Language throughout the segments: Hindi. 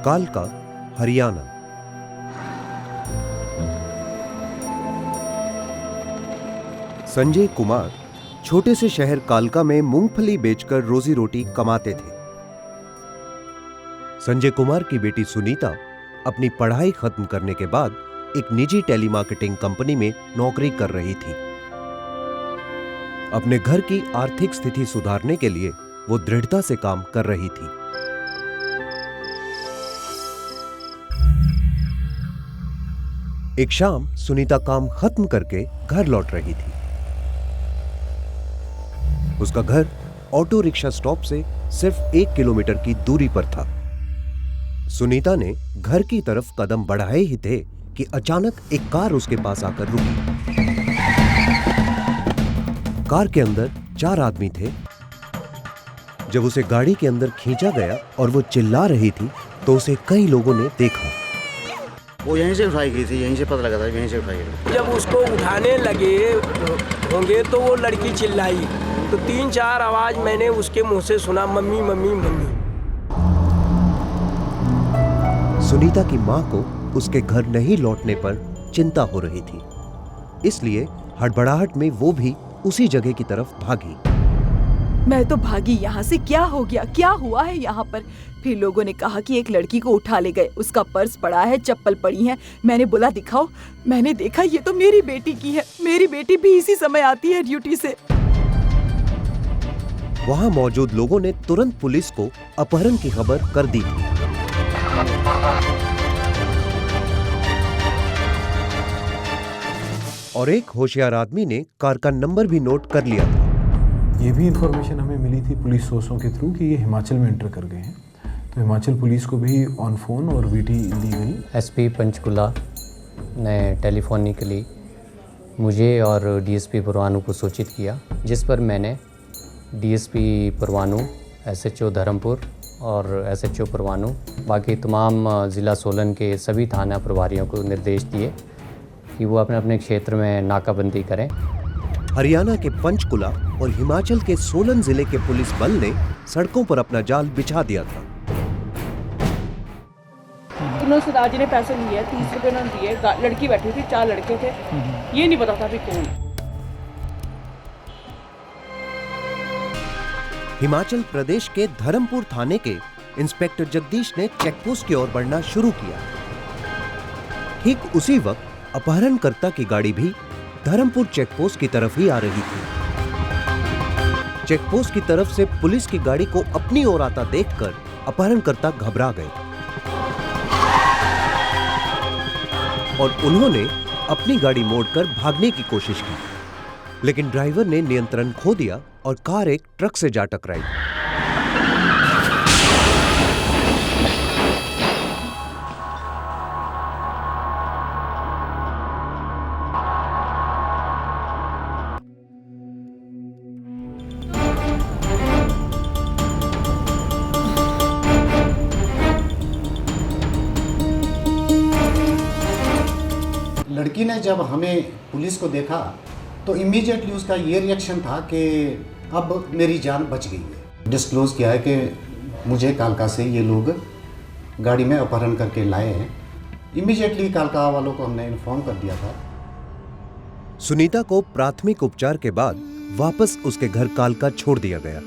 कालका, हरियाणा। संजय कुमार छोटे से शहर कालका में मूंगफली बेचकर रोजी रोटी कमाते थे। संजय कुमार की बेटी सुनीता अपनी पढ़ाई खत्म करने के बाद एक निजी टेलीमार्केटिंग कंपनी में नौकरी कर रही थी। अपने घर की आर्थिक स्थिति सुधारने के लिए वो दृढ़ता से काम कर रही थी। एक शाम सुनीता काम खत्म करके घर लौट रही थी। उसका घर ऑटो रिक्शा स्टॉप से सिर्फ 1 किलोमीटर की दूरी पर था। सुनीता ने घर की तरफ कदम बढ़ाए ही थे कि अचानक एक कार उसके पास आकर रुकी। कार के अंदर 4 आदमी थे। जब उसे गाड़ी के अंदर खींचा गया और वो चिल्ला रही थी तो उसे कई लोगों ने देखा। वो यहीं से उठाई गई थी, यहीं से पता लगा था, यहीं से उठाई गई। जब उसको उठाने लगे होंगे तो वो लड़की चिल्लाई, तो 3-4 आवाज मैंने उसके मुंह से सुना, मम्मी मम्मी मम्मी। सुनीता की मां को उसके घर नहीं लौटने पर चिंता हो रही थी, इसलिए हड़बड़ाहट में वो भी उसी जगह की तरफ भागी। मैं तो भागी यहाँ से। क्या हो गया, क्या हुआ है यहाँ पर? फिर लोगों ने कहा कि एक लड़की को उठा ले गए, उसका पर्स पड़ा है, चप्पल पड़ी है। मैंने बोला दिखाओ, मैंने देखा ये तो मेरी बेटी की है। मेरी बेटी भी इसी समय आती है ड्यूटी से। वहां मौजूद लोगों ने तुरंत पुलिस को अपहरण की खबर कर दी थी। और एक होशियार आदमी ने कार का नंबर भी नोट कर लिया था। ये भी इंफॉर्मेशन हमें मिली थी पुलिस सोर्सों के थ्रू कि ये हिमाचल में एंटर कर गए हैं, तो हिमाचल पुलिस को भी ऑन फोन और वीटी दी गई। एसपी पंचकुला ने टेलीफोनिकली मुझे और डीएसपी परवाणु को सूचित किया, जिस पर मैंने डीएसपी परवाणु, एसएचओ धर्मपुर और एसएचओ परवाणु, बाकी तमाम ज़िला सोलन के सभी थाना प्रभारियों को निर्देश दिए कि वो अपने अपने क्षेत्र में नाकाबंदी करें। हरियाणा के पंचकुला और हिमाचल के सोलन जिले के पुलिस बल ने सड़कों पर अपना जाल बिछा दिया था। तीनों सरदार जी ने पैसे लिए, 30 रुपए उन्होंने दिए। लड़की बैठी थी, 4 लड़के थे, ये नहीं पता था भी कौन। हिमाचल प्रदेश के धर्मपुर थाने के इंस्पेक्टर जगदीश ने चेकपोस्ट की ओर बढ़ना शुरू किया। ठीक उसी वक्त अपहरणकर्ता की गाड़ी भी धर्मपुर चेकपोस्ट की तरफ ही आ रही थी। चेकपोस्ट की तरफ से पुलिस की गाड़ी को अपनी ओर आता देखकर अपहरणकर्ता घबरा गए और उन्होंने अपनी गाड़ी मोड़कर भागने की कोशिश की, लेकिन ड्राइवर ने नियंत्रण खो दिया और कार एक ट्रक से जा टकराई। लड़की ने जब हमें पुलिस को देखा तो इमीडिएटली उसका ये रिएक्शन था कि अब मेरी जान बच गई है। डिस्क्लोज किया है कि मुझे कालका से ये लोग गाड़ी में अपहरण करके लाए हैं। इमीडिएटली कालका वालों को हमने इन्फॉर्म कर दिया था। सुनीता को प्राथमिक उपचार के बाद वापस उसके घर कालका छोड़ दिया गया।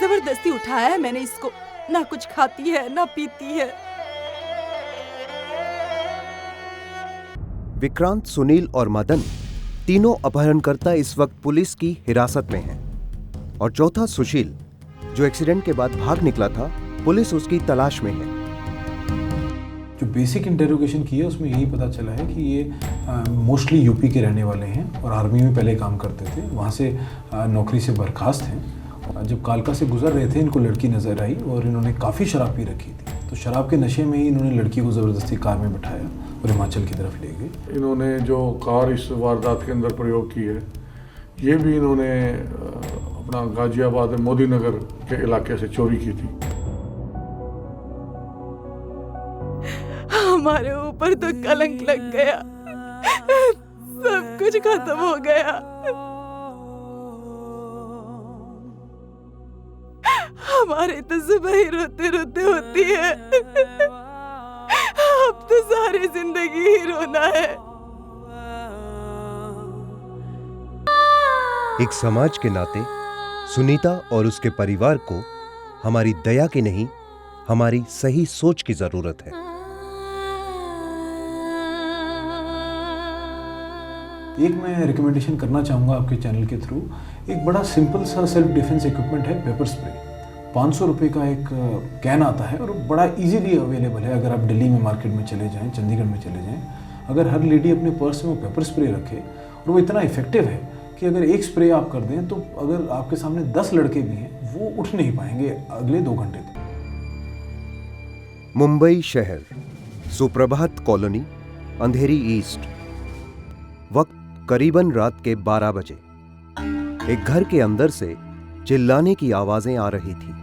जबरदस्ती उठाया है मैंने इसको, ना कुछ खाती है ना पीती है। विक्रांत, सुनील और मदन तीनों अपहरणकर्ता इस वक्त पुलिस की हिरासत में हैं और चौथा सुशील, जो एक्सीडेंट के बाद भाग निकला था, पुलिस उसकी तलाश में है। जो बेसिक इंटेरोगेशन की है उसमें यही पता चला है कि ये मोस्टली यूपी के रहने वाले हैं और आर्मी में पहले काम करते थे, वहाँ से नौकरी से बर्खास्त हैं। जब कालका से गुजर रहे थे इनको लड़की नज़र आई और इन्होंने काफ़ी शराब पी रखी थी, तो शराब के नशे में ही इन्होंने लड़की को ज़बरदस्ती कार में बिठाया और हिमाचल की तरफ ले गए। इन्होंने जो कार इस वारदात के अंदर प्रयोग की है, ये भी इन्होंने अपना गाजियाबाद मोदी नगर के इलाके से चोरी की थी। हमारे ऊपर तो कलंक लग गया, सब कुछ खत्म हो गया। हमारे तो सुबह ही रोते रोते होती है, अब तो सारी जिंदगी ही रोना है। एक समाज के नाते सुनीता और उसके परिवार को हमारी दया की नहीं, हमारी सही सोच की जरूरत है। एक मैं रिकमेंडेशन करना चाहूँगा आपके चैनल के थ्रू। एक बड़ा सिंपल सा सेल्फ डिफेंस इक्विपमेंट है, पेपर स्प्रे। 500 रुपये का एक कैन आता है और बड़ा इजीली अवेलेबल है। अगर आप दिल्ली में मार्केट में चले जाएं, चंडीगढ़ में चले जाएं, अगर हर लेडी अपने पर्स में वो पेपर स्प्रे रखे, और वो इतना इफेक्टिव है कि अगर एक स्प्रे आप कर दें तो अगर आपके सामने 10 लड़के भी हैं वो उठ नहीं पाएंगे अगले 2 घंटे तक। मुंबई शहर, सुप्रभात कॉलोनी, अंधेरी ईस्ट। वक्त करीबन रात के 12 बजे। एक घर के अंदर से चिल्लाने की आवाजें आ रही थी।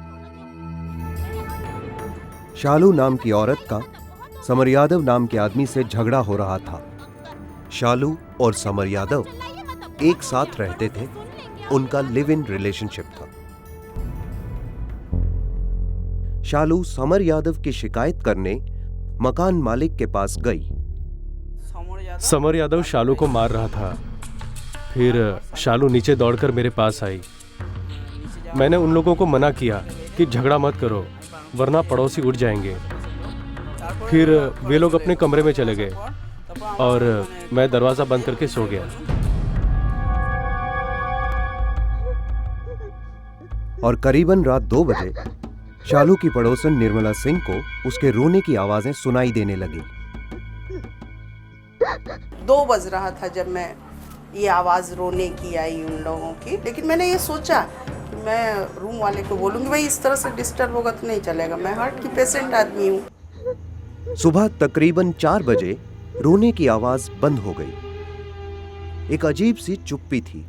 शालू नाम की औरत का समर यादव नाम के आदमी से झगड़ा हो रहा था। शालू और समर यादव एक साथ रहते थे, उनका लिव इन रिलेशनशिप था। शालू समर यादव की शिकायत करने मकान मालिक के पास गई। समर यादव शालू को मार रहा था। फिर शालू नीचे दौड़कर मेरे पास आई। मैंने उन लोगों को मना किया कि झगड़ा मत करो वरना पड़ोसी उठ जाएंगे। फिर वे लोग अपने कमरे में चले गए और मैं दरवाज़ा बंद करके सो गया। और करीबन रात 2 बजे शालू की पड़ोसन निर्मला सिंह को उसके रोने की आवाजें सुनाई देने लगी। 2 बज रहा था जब मैं ये आवाज़ रोने की आई उन लोगों की। लेकिन मैंने ये सोचा कि मैं रूम वाले को बोलूँगी भाई इस तरह से डिस्टर्ब होगा तो नहीं चलेगा, मैं हार्ट की पेशेंट आदमी हूँ। सुबह तकरीबन 4 बजे रोने की आवाज बंद हो गई। एक अजीब सी चुप्पी थी।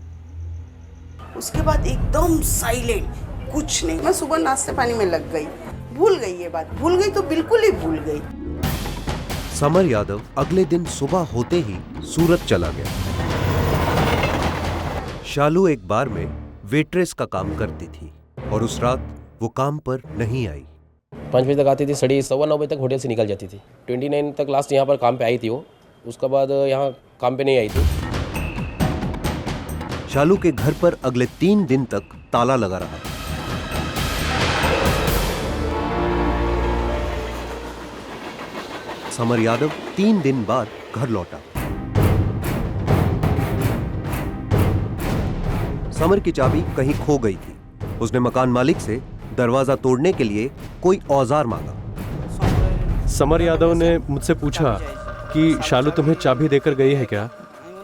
उसके बाद एकदम साइलेंट, कुछ नहीं। मैं सुबह नाश्ते पानी में लग गई, भूल गई ये बात, भूल गई तो बिल्कुल ही भूल गई। समर यादव अगले दिन सुबह होते ही सूरत चला गया। शालू एक बार में वेट्रेस का काम करती थी और उस रात वो काम पर नहीं आई। 5 बजे तक आती थी, 9:15 बजे तक होटल से निकल जाती थी। 29 तक लास्ट यहाँ पर काम पे आई थी वो, उसके बाद यहाँ काम पे नहीं आई थी। शालू के घर पर अगले 3 दिन तक ताला लगा रहा। समर यादव 3 दिन बाद घर लौटा। समर की चाबी कहीं खो गई थी। उसने मकान मालिक से दरवाजा तोड़ने के लिए कोई औजार मांगा। समर यादव ने मुझसे पूछा कि शालू तुम्हें चाबी देकर गई है क्या?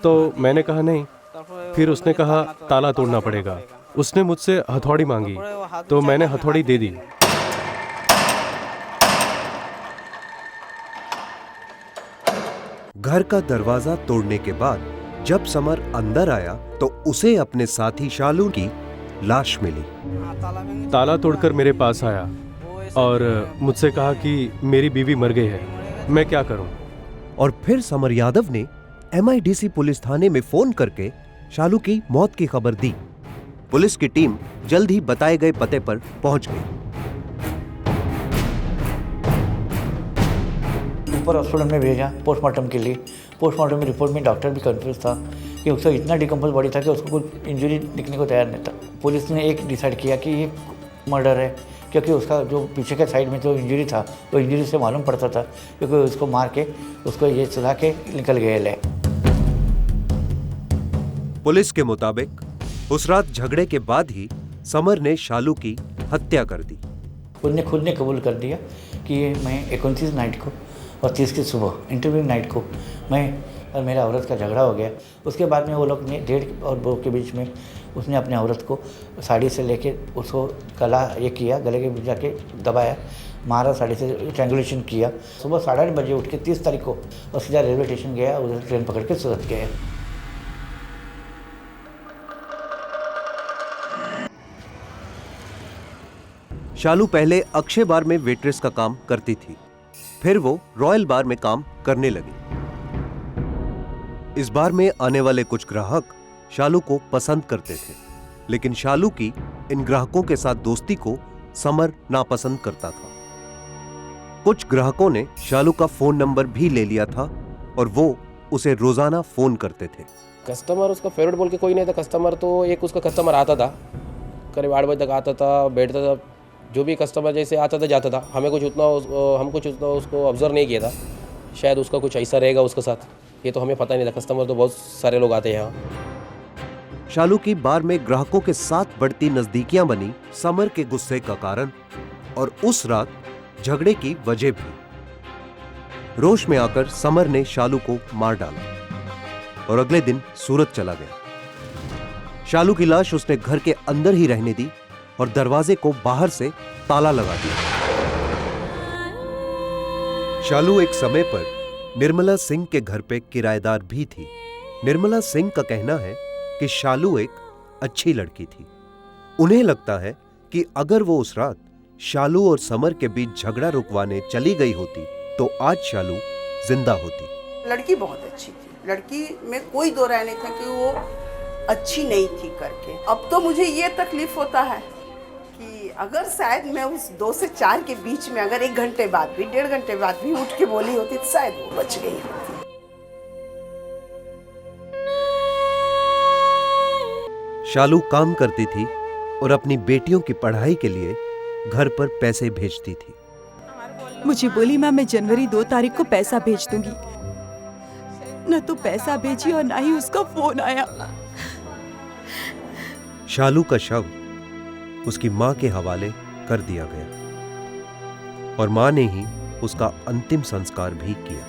तो मैंने कहा नहीं। फिर उसने कहा ताला तोड़ना पड़ेगा। उसने मुझसे हथौड़ी मांगी तो मैंने हथौड़ी दे दी। घर का दरवाजा तोड़ने के बाद जब समर अंदर आया तो उसे अपने साथी शालू की लाश मिली। ताला तोड़कर मेरे पास आया और मुझसे कहा कि मेरी बीवी मर गई है, मैं क्या करूं? और फिर समर यादव ने MIDC पुलिस थाने में फोन करके शालू की मौत की खबर दी। पुलिस की टीम जल्द ही बताए गए पते पर पहुंच गई। ऊपर हॉस्पिटल में भेजा पोस्टमार्टम के लिए। पोस्टमार्टम में रिपोर्ट में डॉक्टर भी कंफ्यूज था कि उसका इतना डिकम्पोज बॉडी था कि उसको कोई इंजरी दिखने को तैयार नहीं था। पुलिस ने एक डिसाइड किया कि ये मर्डर है, क्योंकि उसका जो पीछे के साइड में जो इंजरी था वो इंजरी से मालूम पड़ता था, क्योंकि उसको मार के उसको ये चला के निकल गए ले। पुलिस के मुताबिक उस रात झगड़े के बाद ही समर ने शालू की हत्या कर दी। उसने खुद ने कबूल कर दिया कि ये मैं 29 नाइट को और 30 की सुबह इंटरव्यू नाइट को मैं और मेरा औरत का झगड़ा हो गया। उसके बाद में वो लोग ने 1.5 और 2 के बीच में उसने अपने औरत को साड़ी से लेके उसको गला ये किया, गले के बीच जाके दबाया, मारा, साड़ी से स्ट्रैंगुलेशन किया। सुबह 8:30 बजे उठ के 30 तारीख को और सीधा रेलवे स्टेशन गया, उधर ट्रेन पकड़ के सूरत गया। शालू पहले अक्षय बार में वेट्रेस का काम करती थी। फिर वो रॉयल बार में काम करने लगी। इस बार में आने वाले कुछ ग्राहक शालू को पसंद करते थे, लेकिन शालू की इन ग्राहकों के साथ दोस्ती को समर नापसंद करता था। कुछ ग्राहकों ने शालू का फोन नंबर भी ले लिया था और वो उसे रोजाना फोन करते थे। कस्टमर उसका फेवरेट बोल के कोई नहीं था। कस्टमर तो एक उसका कस्टमर आता था, करीब 8 बजे तक आता था, बैठता था। जो भी कस्टमर जैसे आता था जाता था। हम कुछ उतना उसको ऑब्जर्व नहीं किया था। शायद उसका कुछ ऐसा रहेगा उसके साथ, ये तो हमें पता नहीं था। कस्टमर तो बहुत सारे लोग आते हैं यहाँ। शालू की बार में ग्राहकों के साथ बढ़ती नजदीकियां बनी समर के गुस्से का कारण और उस रात झगड़े की वजह भी। रोष में आकर समर ने शालू को मार डाला और अगले दिन सूरत चला गया। शालू की लाश उसने घर के अंदर ही रहने दी और दरवाजे को बाहर से ताला लगा दिया। शालू एक समय पर निर्मला सिंह के घर पे किराएदार भी थी। निर्मला सिंह का कहना है कि शालू एक अच्छी लड़की थी। उन्हें लगता है कि अगर वो उस रात शालू और समर के बीच झगड़ा रुकवाने चली गई होती तो आज शालू जिंदा होती। लड़की बहुत अच्छी थी, लड़की में कोई दो राय नहीं था कि वो अच्छी नहीं थी करके। अब तो मुझे ये तकलीफ होता है कि अगर शायद मैं उस 2 से 4 के बीच में अगर 1 घंटे बाद भी 1.5 घंटे बाद भी उठ के बोली होती तो शायद वो बच गई होती। शालू काम करती थी और अपनी बेटियों की पढ़ाई के लिए घर पर पैसे भेजती थी। मुझे बोली माँ मैं जनवरी 2 तारीख को पैसा भेज दूंगी। न तो पैसा भेजी और ना ही उसका फोन आया। शालू का शव उसकी मां के हवाले कर दिया गया और मां ने ही उसका अंतिम संस्कार भी किया।